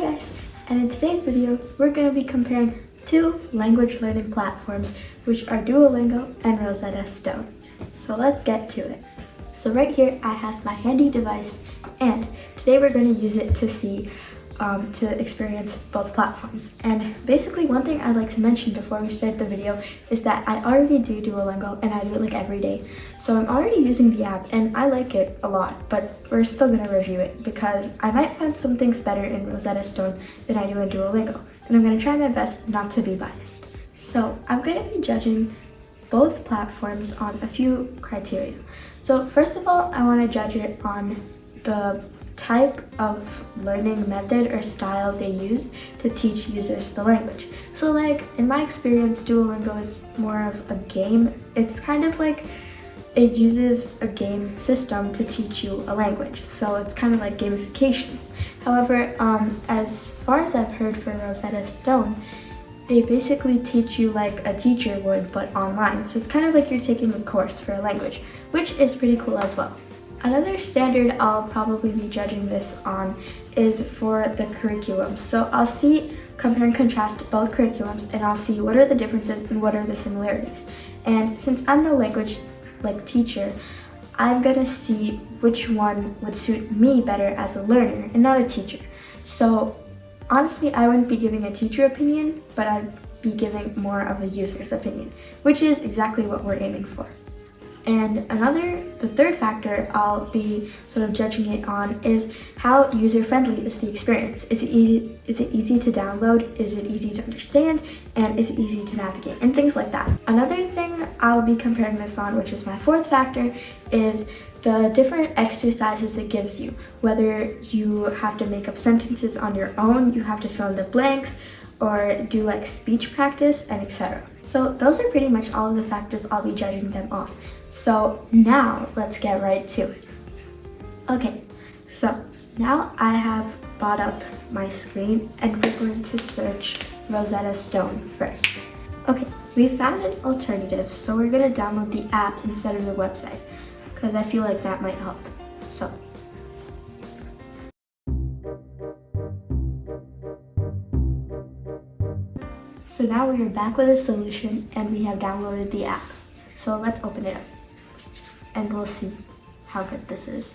Hi guys, and in today's video we're going to be comparing two language learning platforms, which are Duolingo and Rosetta Stone. So let's get to it. So right here I have my handy device, and today we're going to use it to experience both platforms. And basically one thing I'd like to mention before we start the video is that I already do Duolingo and I do it like every day. So I'm already using the app and I like it a lot, but we're still going to review it because I might find some things better in Rosetta Stone than I do in Duolingo. And I'm going to try my best not to be biased. So I'm going to be judging both platforms on a few criteria. So first of all, I want to judge it on the type of learning method or style they use to teach users the language. So like in my experience, Duolingo is more of a game. It's kind of like it uses a game system to teach you a language. So it's kind of like gamification. However, as far as I've heard for Rosetta Stone, they basically teach you like a teacher would, but online. So it's kind of like you're taking a course for a language, which is pretty cool as well. Another standard I'll probably be judging this on is for the curriculum. So I'll compare and contrast both curriculums, and I'll see what are the differences and what are the similarities. And since I'm no language teacher, I'm gonna see which one would suit me better as a learner and not a teacher. So honestly, I wouldn't be giving a teacher opinion, but I'd be giving more of a user's opinion, which is exactly what we're aiming for. And the third factor I'll be sort of judging it on is how user-friendly is the experience. Is it easy to download? Is it easy to understand? And is it easy to navigate? And things like that. Another thing I'll be comparing this on, which is my fourth factor, is the different exercises it gives you. Whether you have to make up sentences on your own, you have to fill in the blanks, or do like speech practice, and etc. So those are pretty much all of the factors I'll be judging them on. So now let's get right to it. Okay, so now I have brought up my screen and we're going to search Rosetta Stone first. Okay, we found an alternative, so we're going to download the app instead of the website because I feel like that might help. So now we are back with a solution and we have downloaded the app. So let's open it up and we'll see how good this is.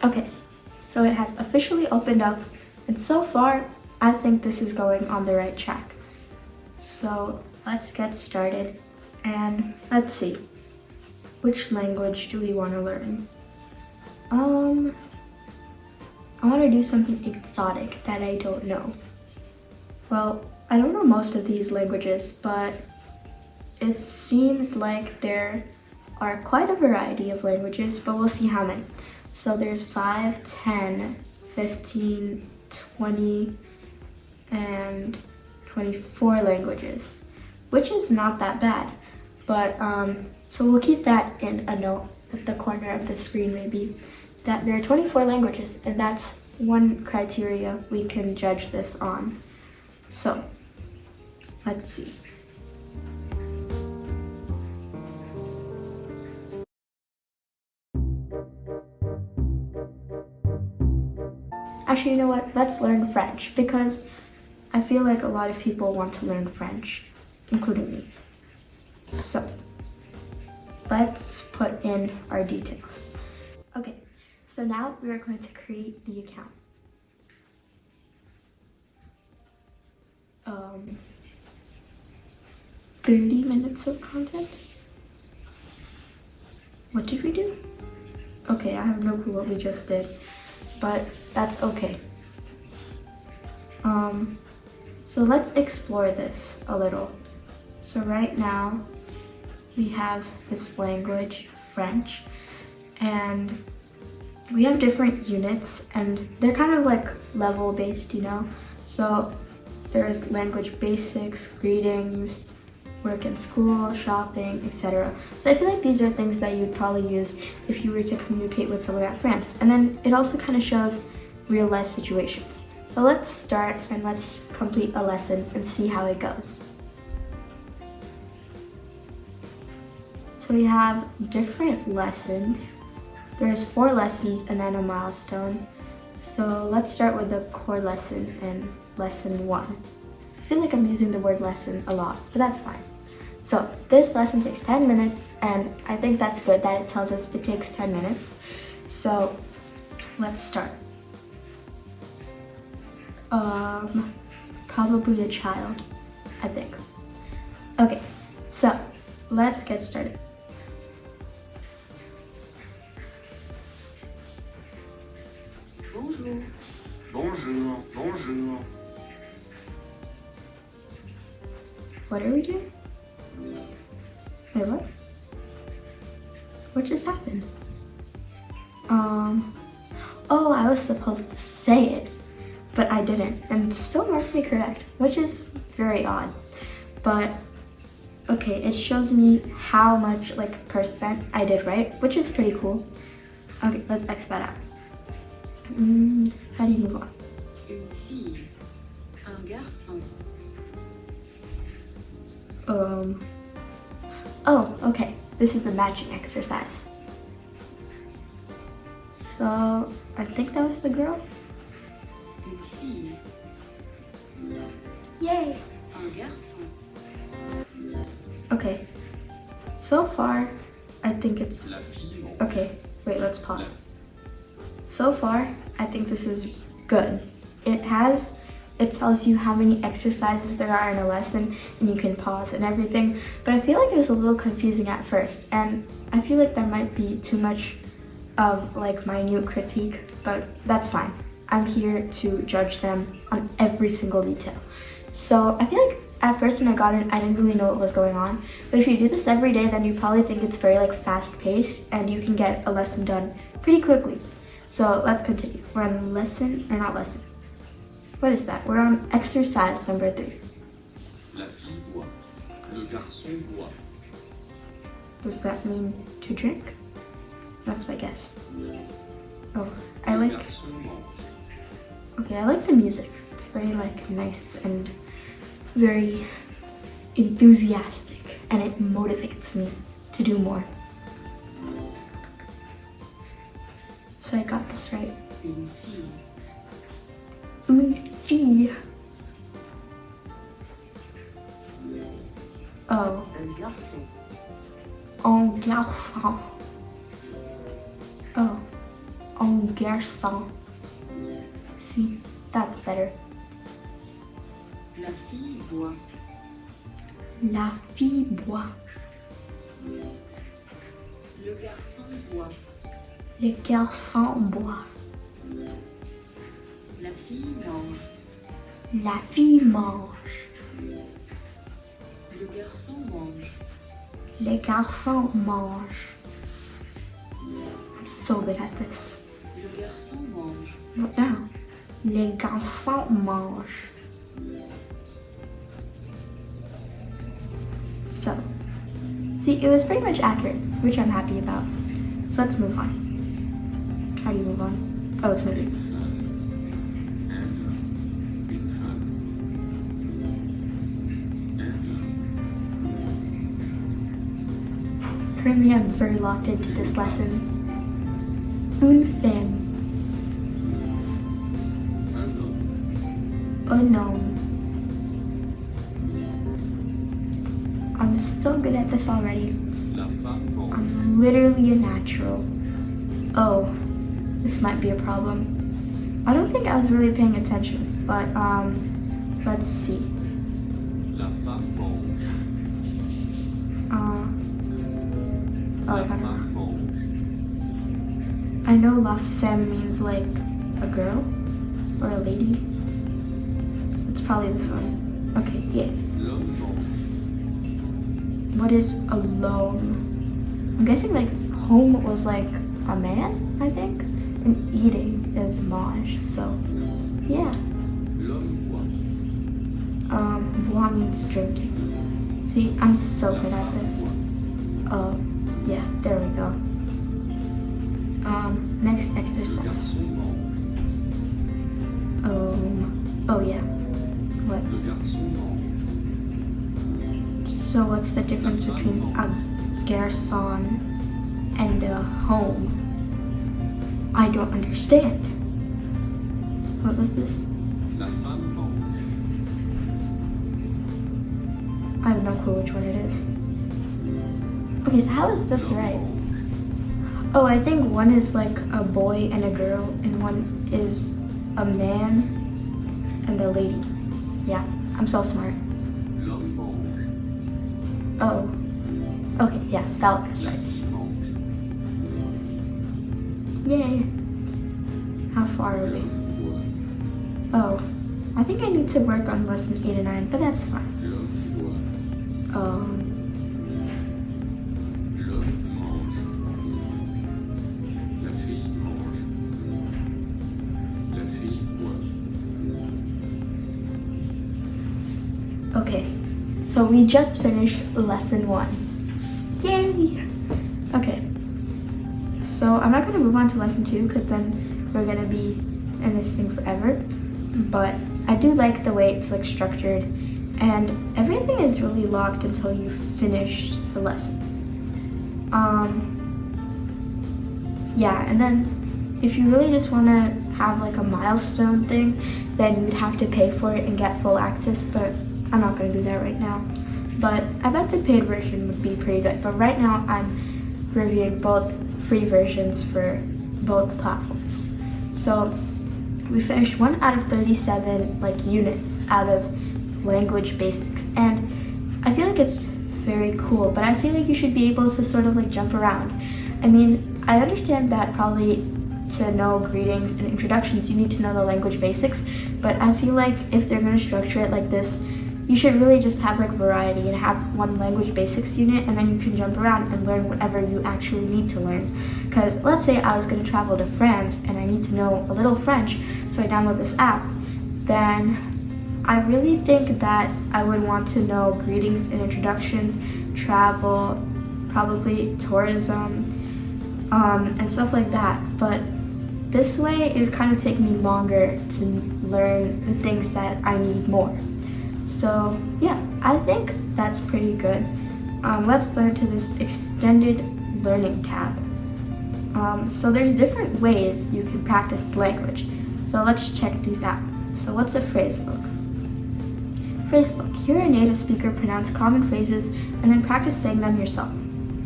Okay, so it has officially opened up, and so far I think this is going on the right track. So let's get started and let's see, which language do we want to learn? I want to do something exotic that I don't know. Well, I don't know most of these languages, but it seems like there are quite a variety of languages, but we'll see how many. So there's 5, 10, 15, 20, and 24 languages, which is not that bad. But so we'll keep that in a note at the corner of the screen, maybe, that there are 24 languages, and that's one criteria we can judge this on. So let's see. Actually, you know what? Let's learn French, because I feel like a lot of people want to learn French, including me. So let's put in our details. Okay, so now we are going to create the account. 30 minutes of content? What did we do? Okay, I have no clue what we just did, but that's okay. So let's explore this a little. So right now we have this language, French, and we have different units, and they're kind of like level based, you know? So there's language basics, greetings, work and school, shopping, etc. So I feel like these are things that you'd probably use if you were to communicate with someone at France. And then it also kind of shows real life situations. So let's start and let's complete a lesson and see how it goes. So we have different lessons. there's 4 lessons and then a milestone. So let's start with the core lesson and lesson 1. I feel like I'm using the word lesson a lot, but that's fine. So this lesson takes 10 minutes, and I think that's good that it tells us it takes 10 minutes. So let's start. Probably a child, I think. Okay, so let's get started. Bonjour. Bonjour. Bonjour. What are we doing? Wait, what? What just happened? Oh, I was supposed to say it, but I didn't, and it still marked me correct, which is very odd. But okay, it shows me how much percent I did right, which is pretty cool. Okay, let's X that out. How do you move on? Une fille, un garçon. Oh, okay. This is a matching exercise. So, I think that was the girl. Une fille, Yay! un garçon. Okay. So far, I think it's... La fille. Okay, wait, let's pause. So far, I think this is good. It tells you how many exercises there are in a lesson, and you can pause and everything, but I feel like it was a little confusing at first, and I feel like that might be too much of minute critique, but that's fine. I'm here to judge them on every single detail. So I feel like at first when I got in, I didn't really know what was going on, but if you do this every day, then you probably think it's very fast paced, and you can get a lesson done pretty quickly. So let's continue. We're on what is that? We're on exercise number 3. La fille boit. Le garçon boit. Does that mean to drink? That's my guess. Oh, I Le like... garçon mange. Okay, I like the music. It's very nice and very enthusiastic, and it motivates me to do more. So I got this right. Une fille, Une fille. Oh, un garçon. un garçon. Oh, un garçon. See, that's better. La fille boit. La fille boit. Le garçon boit. Le garçon boit. La fille mange. La fille mange. Le garçon mange. Le garçon mange. I'm so good at this. Le garçon mange. What now? Le garçon mange. So, see, it was pretty much accurate, which I'm happy about. So let's move on. How do you move on? Oh, it's moving. Une femme. Currently, I'm very locked into this lesson. Une femme. Un homme. Un homme. I'm so good at this already. La femme mange. I'm literally a natural. Oh, this might be a problem. I don't think I was really paying attention, but let's see. La femme mange. Oh, I La don't know. femme mange. I know la femme means a girl or a lady. So it's probably this one. Okay, yeah. L'homme mange. What is alone? I'm guessing home was a man, I think. And eating is mange, so yeah. L'homme boit. Bois means drinking. See, I'm so good at this. Oh, yeah, there we go. Next Le exercise. garçon mange. Oh yeah. What? Le garçon mange. So what's the difference between a garçon and a home? I don't understand. What was this? La femme mange. I have no clue which one it is. Okay, so how is this L'homme right? mange. Oh, I think one is like a boy and a girl, and one is a man and a lady. Yeah, I'm so smart. L'homme mange. Oh. Okay, yeah, that was La right. fille mange. Yay. How far are we? L'homme boit. Oh, I think I need to work on lesson 8 and 9, but that's fine. L'homme boit. Um, L'homme mange. La fille mange. La fille boit. okay, so we just finished lesson 1. Yay! Okay, so I'm not going to move on to lesson 2 because then we're going to be in this thing forever. But I do like the way it's like structured, and everything is really locked until you finish the lessons. Yeah, and then if you really just want to have like a milestone thing, then you'd have to pay for it and get full access, but I'm not going to do that right now. But I bet the paid version would be pretty good. But right now I'm reviewing both free versions for both platforms. So we finished 1 out of 37 like units out of language basics, and I feel like it's very cool, but I feel like you should be able to sort of like jump around. I mean, I understand that probably to know greetings and introductions you need to know the language basics, but I feel like if they're going to structure it like this, you should really just have like variety and have one language basics unit, and then you can jump around and learn whatever you actually need to learn. Because let's say I was going to travel to France and I need to know a little French, so I download this app, then I really think that I would want to know greetings and introductions, travel, probably tourism, and stuff like that. But this way it would kind of take me longer to learn the things that I need more. So yeah, I think that's pretty good. Let's learn to this extended learning tab. So there's different ways you can practice the language. So let's check these out. So what's a phrase book? Phrase book. Hear a native speaker pronounce common phrases and then practice saying them yourself.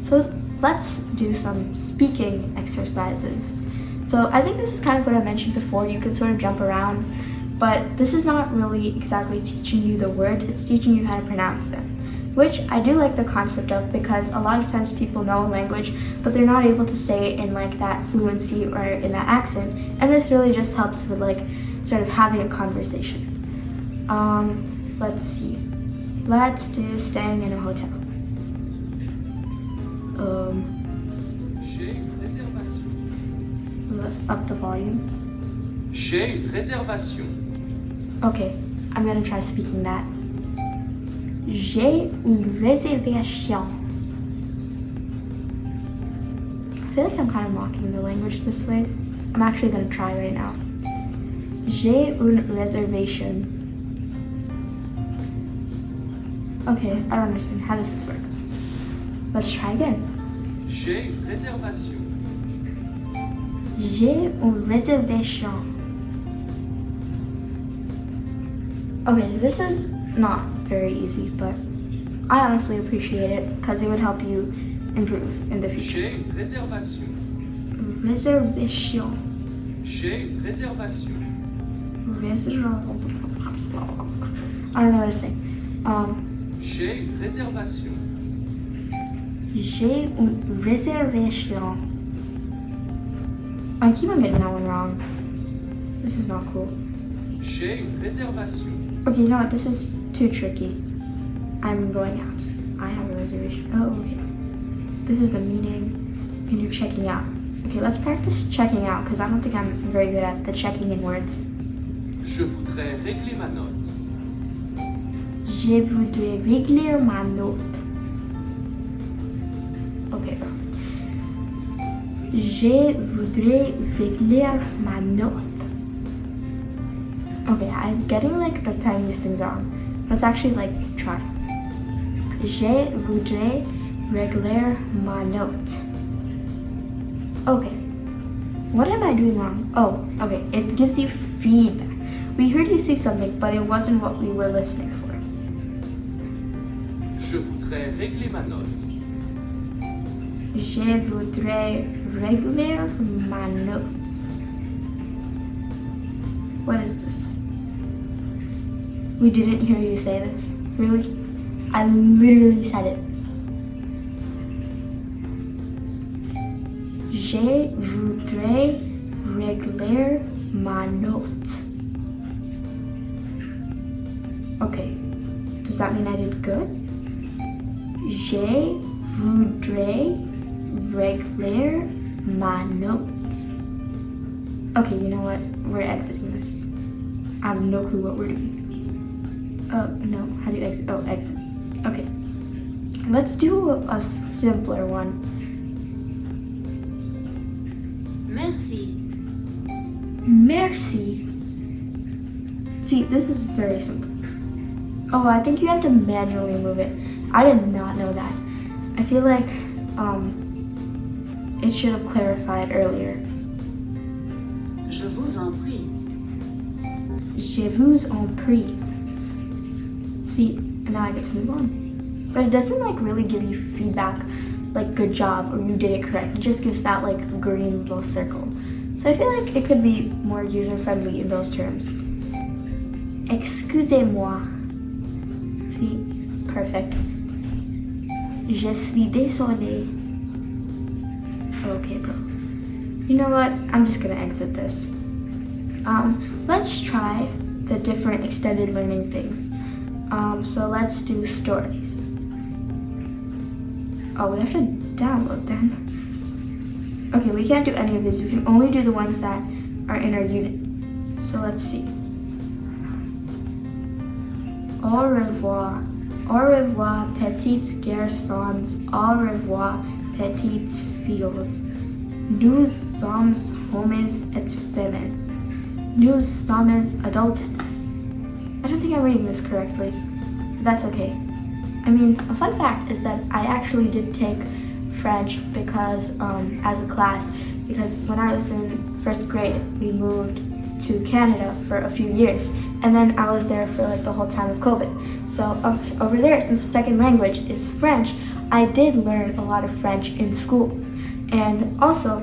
So let's do some speaking exercises. So I think this is kind of what I mentioned before. You can sort of jump around, but this is not really exactly teaching you the words, it's teaching you how to pronounce them, which I do like the concept of, because a lot of times people know a language, but they're not able to say it in like that fluency or in that accent, and this really just helps with like sort of having a conversation. Let's see. Let's do staying in a hotel. J'ai une réservation. Let's up the volume. J'ai une réservation. Okay, I'm gonna try speaking that. J'ai une réservation. I feel like I'm kind of mocking the language this way. I'm actually gonna try right now. J'ai une réservation. Okay, I don't understand. How does this work? Let's try again. J'ai une réservation. J'ai une réservation. Okay, this is not very easy, but I honestly appreciate it because it would help you improve in the future. J'ai une réservation. Réservation. J'ai une réservation. I don't know what to say. J'ai une réservation. J'ai une réservation. I keep on getting that one wrong. This is not cool. J'ai une réservation. Okay, you know what? This is too tricky. I'm going out. I have a reservation. Oh, okay. This is the meaning. And you're checking out. Okay, let's practice checking out because I don't think I'm very good at the checking in words. Je voudrais régler ma note. Je voudrais régler ma note. Okay. Je voudrais régler ma note. Okay, I'm getting like the tiniest things wrong. Let's actually like try. Je voudrais régler ma note. Okay. What am I doing wrong? Oh, okay. It gives you feedback. We heard you say something, but it wasn't what we were listening for. Je voudrais régler ma note. Je voudrais régler ma note. What is this? We didn't hear you say this. Really? I literally said it. Je voudrais régler ma note. Okay. Does that mean I did good? Je voudrais régler ma note. Okay, you know what? We're exiting this. I have no clue what we're doing. Oh, no. How do you exit? Oh, exit. Okay. Let's do a simpler one. Merci. Merci. See, this is very simple. Oh, I think you have to manually move it. I did not know that. I feel like it should have clarified earlier. Je vous en prie. Je vous en prie. See, and now I get to move on. But it doesn't like really give you feedback, like good job or you did it correct. It just gives that like green little circle. So I feel like it could be more user-friendly in those terms. Excusez-moi. See, perfect. Je suis désolé. Okay, bro. You know what? I'm just gonna exit this. Let's try the different extended learning things. So let's do stories. Oh, we have to download them. Okay, we can't do any of these. We can only do the ones that are in our unit. So let's see. Au revoir. Au revoir, petites garçons. Au revoir, petites filles. Nous sommes hommes et femmes. Nous sommes adultes. I don't think I'm reading this correctly, but that's okay. I mean, a fun fact is that I actually did take French because, as a class, because when I was in first grade, we moved to Canada for a few years, and then I was there for like the whole time of COVID. So over there, since the second language is French, I did learn a lot of French in school. And also,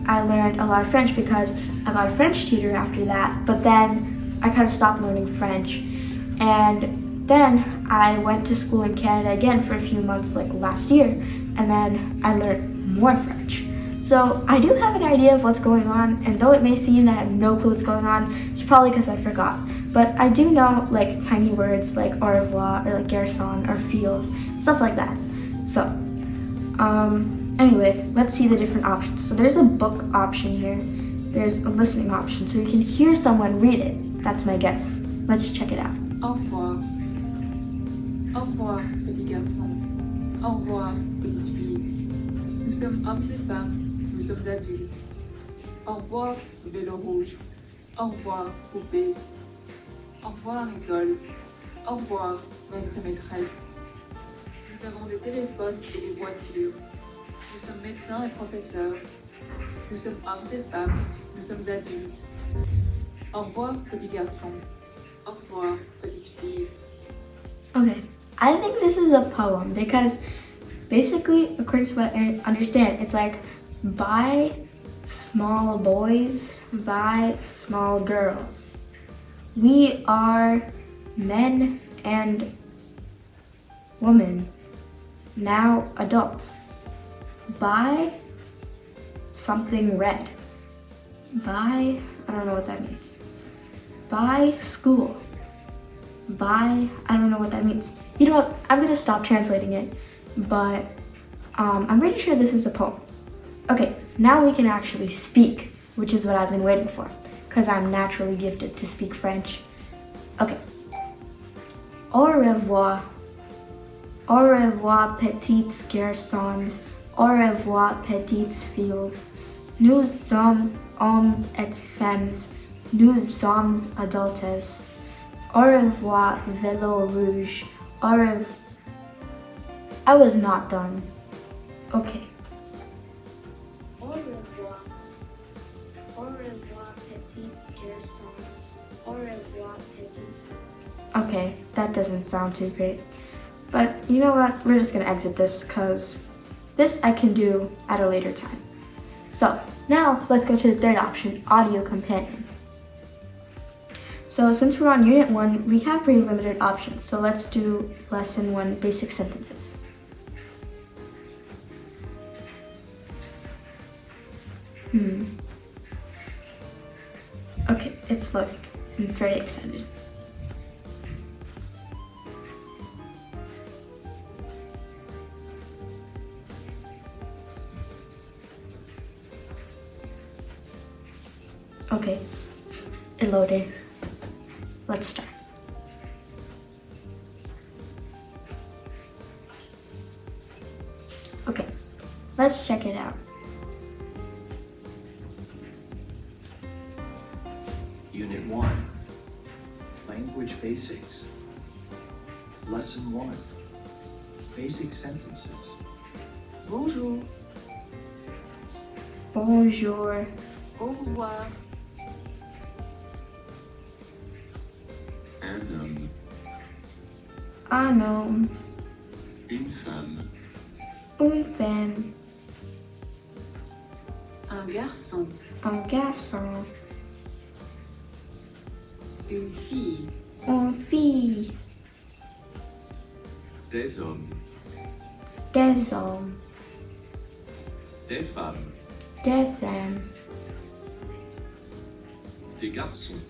I learned a lot of French because I got a French tutor after that, but then I kind of stopped learning French. And then I went to school in Canada again for a few months like last year, and then I learned more French. So I do have an idea of what's going on, and though it may seem that I have no clue what's going on, it's probably because I forgot. But I do know like tiny words like au revoir or like garçon or feels, stuff like that. So, anyway, let's see the different options. So there's a book option here. There's a listening option, so you can hear someone read it. That's my guess. Let's check it out. Au revoir. Au revoir, petit garçon. Au revoir, petite fille. Nous sommes hommes et femmes, nous sommes adultes. Au revoir, vélo rouge. Au revoir, poupée. Au revoir, école. Au revoir, maître et maîtresse. Nous avons des téléphones et des voitures. Nous sommes médecins et professeurs. Nous sommes hommes et femmes, nous sommes adultes. Au revoir, petit garçon. Au revoir, petite fille. Okay, I think this is a poem because basically, according to what I understand, it's like, bye small boys, bye small girls. We are men and women, now adults. Bye something red. Bye, I don't know what that means. Bye school. Bye, I don't know what that means. You know what, I'm gonna stop translating it, but I'm pretty sure this is a poem. Okay, now we can actually speak, which is what I've been waiting for, because I'm naturally gifted to speak French. Okay. Au revoir. Au revoir, petites garçons. Au revoir, petites filles. Nous sommes hommes et femmes. Nous sommes adultes. Au revoir, vélo rouge. Au revoir. I was not done. Okay. Au revoir. petits garçons. Au revoir, petit. Okay, that doesn't sound too great. But you know what? We're just gonna exit this because this I can do at a later time. So now let's go to the third option, audio companion. So since we're on Unit 1, we have pretty limited options. So let's do Lesson 1, basic sentences. Okay, it's loading. I'm very excited. Okay, it loaded. Let's start. Okay, let's check it out. Unit 1, Language Basics. Lesson 1, Basic Sentences. Bonjour. Bonjour. Au revoir. Un homme, Un homme. une femme, Une femme. Un garçon. Un garçon. Une fille. Une fille. des hommes, Des hommes. des femmes, Des femmes. des garçons.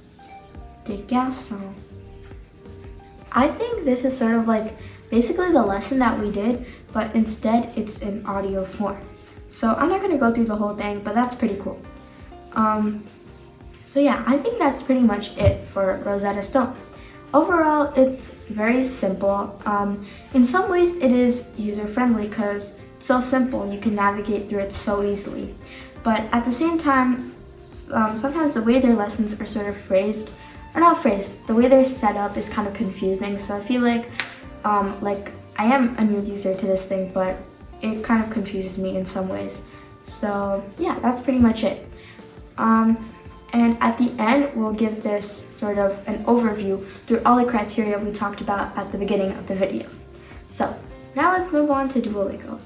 Des garçons. I think this is sort of like basically the lesson that we did, but instead it's in audio form. So I'm not gonna go through the whole thing, but that's pretty cool. So yeah, I think that's pretty much it for Rosetta Stone. Overall, it's very simple. In some ways, it is user-friendly because it's so simple and you can navigate through it so easily. But at the same time, sometimes the way their lessons are sort of phrased, or not phrased, the way they're set up is kind of confusing. So I feel like I am a new user to this thing, but it kind of confuses me in some ways. So yeah, that's pretty much it. And at the end, we'll give this sort of an overview through all the criteria we talked about at the beginning of the video. So now let's move on to Duolingo.